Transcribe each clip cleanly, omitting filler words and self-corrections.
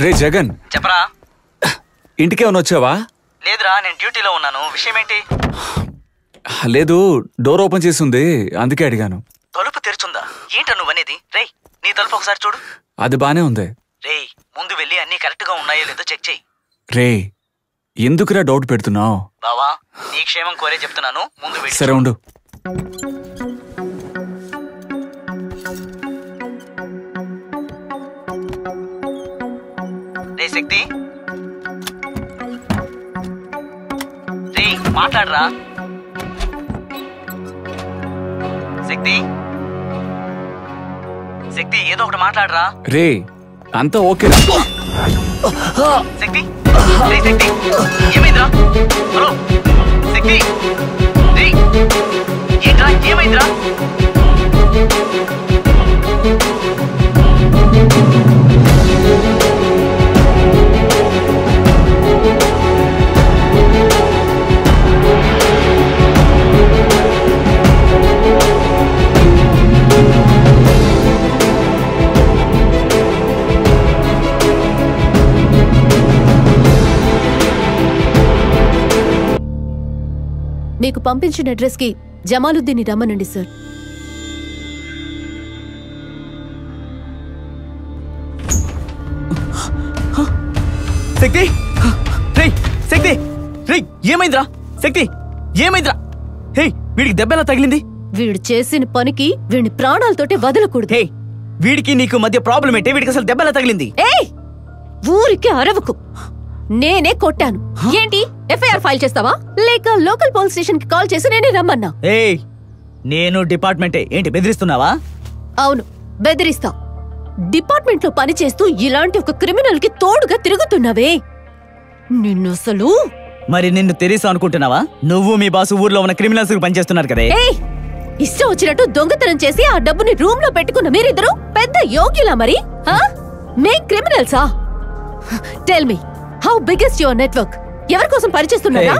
రే జగన్, చెప్పరా. ఇంటికేమన్నా వచ్చావా? లేదురా, నేను డ్యూటీలో ఉన్నాను. విషయం ఏంటి? లేదు, డోర్ ఓపెన్ చేసి ఉంది, అందుకే అడిగాను. తలుపు తెరుచుందా? ఏంటా నువ్వనేది? రేయ్, నీ తలుపు ఒకసారి చూడు. అది బానే ఉంది. రేయ్, ముందు వెళ్ళి అన్ని కరెక్ట్ గా ఉన్నాయో లేదో చెక్ చెయ్యి. రే, ఎందుకురా డౌట్ పెడుతున్నావు? బావా, నీ క్షేమం కోరే చెప్తున్నాను, ముందు వెళ్ళి. సరే ఉండు. రే శక్తి, రే మాట్లాడరా. శక్తి, శక్తి ఏదో ఒకటి మాట్లాడరా. రే, అంతా ఓకే. శక్తి, రే శక్తి, ఏమైందిరా? హలో శక్తి, రే ఏంట్రా, ఏమైందిరా? మీకు పంపించిన అడ్రస్ కి జమాలుద్దీన్ రమ్మనండి సార్. శక్తి, రే శక్తి, రే ఏమైందిరా? శక్తి ఏమైందిరా? హే, వీడికి దెబ్బెలా తగిలింది? వీడు చేసిన పనికి వీడిని ప్రాణాలతోటి వదలకూడదు. హే, వీడికి నీకు మధ్య ప్రాబ్లం ఏంటి? వీడికి అసలు దెబ్బెలా తగిలింది? ఏయ్, ఊరికి అరవకు. నేనే కొట్టాను. ఏంటి, ఎఫ్ఐఆర్ ఫైల్ చేస్తావా లేక లోకల్ పోలీస్ స్టేషన్ కి కాల్ చేసి నేనే రమ్మన్నా? ఏయ్, నేను డిపార్ట్మెంటే. ఏంటి బెదిరిస్తున్నావా? అవును, బెదిరిస్తా. డిపార్ట్మెంట్ లో పనిచేస్తూ ఇలాంటి ఒక క్రిమినల్ కి తోడుగా తిరుగుతున్నావే, నిన్ను అసలు. మరి నిన్ను తెలుసు అనుకుంటున్నావా? నువ్వు మీ బాసు ఊర్లో ఉన్న క్రిమినల్స్ పనిచేస్తున్నారు కదే. ఏయ్, ఇష్టం వచ్చినట్టు దొంగతనం చేసి ఆ డబ్బుని రూమ్ లో పెట్టుకున్న మీరిద్దరు పెద్ద యోగ్యులా మరి? మే క్రిమినల్సా? Tell me, how biggest your network? ఎవరి కోసం పనిచేస్తున్నారా?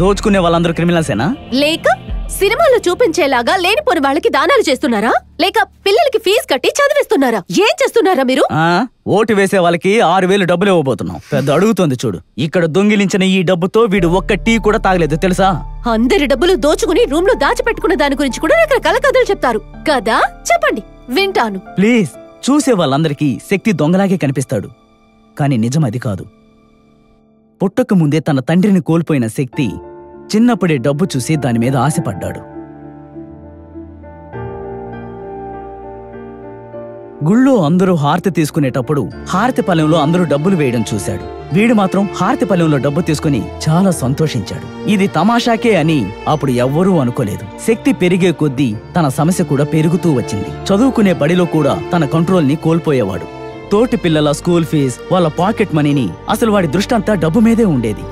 దోచుకునే వాళ్ళందరూ క్రిమినల్సేనా? లేక సినిమాలో చూపించేలాగా లేనిపోని వాళ్ళకి దానాలు చేస్తున్నారా? లేక పిల్లలకి ఫీజు కట్టి చదివిస్తున్నారా? ఏం చేస్తున్నారా మీరు? ఓటు వేసే వాళ్ళకి 6,000 డబ్బులు ఇవ్వబోతున్నాం. పెద్ద అడుగుతోంది చూడు. ఇక్కడ దొంగిలించిన ఈ డబ్బుతో వీడు ఒక్క టీ కూడా తాగలేదు తెలుసా? అందరి డబ్బులు దోచుకుని రూమ్ లో దాచిపెట్టుకున్న దాని గురించి కూడా రకరకాల కథలు చెప్తారు కదా. చెప్పండి, వింటాను. ప్లీజ్. చూసే వాళ్ళందరికీ శక్తి దొంగలాగే కనిపిస్తాడు, కాని నిజం అది కాదు. పుట్టక ముందే తన తండ్రిని కోల్పోయిన శక్తి చిన్నప్పుడే డబ్బు చూసి దాని మీద ఆశపడ్డాడు. గుళ్ళో అందరూ హారతి తీసుకునేటప్పుడు హారతి పళ్ళెంలో అందరూ డబ్బులు వేయడం చూశాడు. వీడు మాత్రం హారతి పళ్ళెంలో డబ్బు తీసుకుని చాలా సంతోషించాడు. ఇది తమాషాకే అని అప్పుడు ఎవ్వరూ అనుకోలేదు. శక్తి పెరిగే కొద్దీ తన సమస్య కూడా పెరుగుతూ వచ్చింది. చదువుకునే బడిలో కూడా తన కంట్రోల్ ని కోల్పోయేవాడు. తోటి పిల్లల స్కూల్ ఫీజు, వాళ్ళ పాకెట్ మనీని, అసలు వాడి దృష్టంతా డబ్బు మీదే ఉండేది.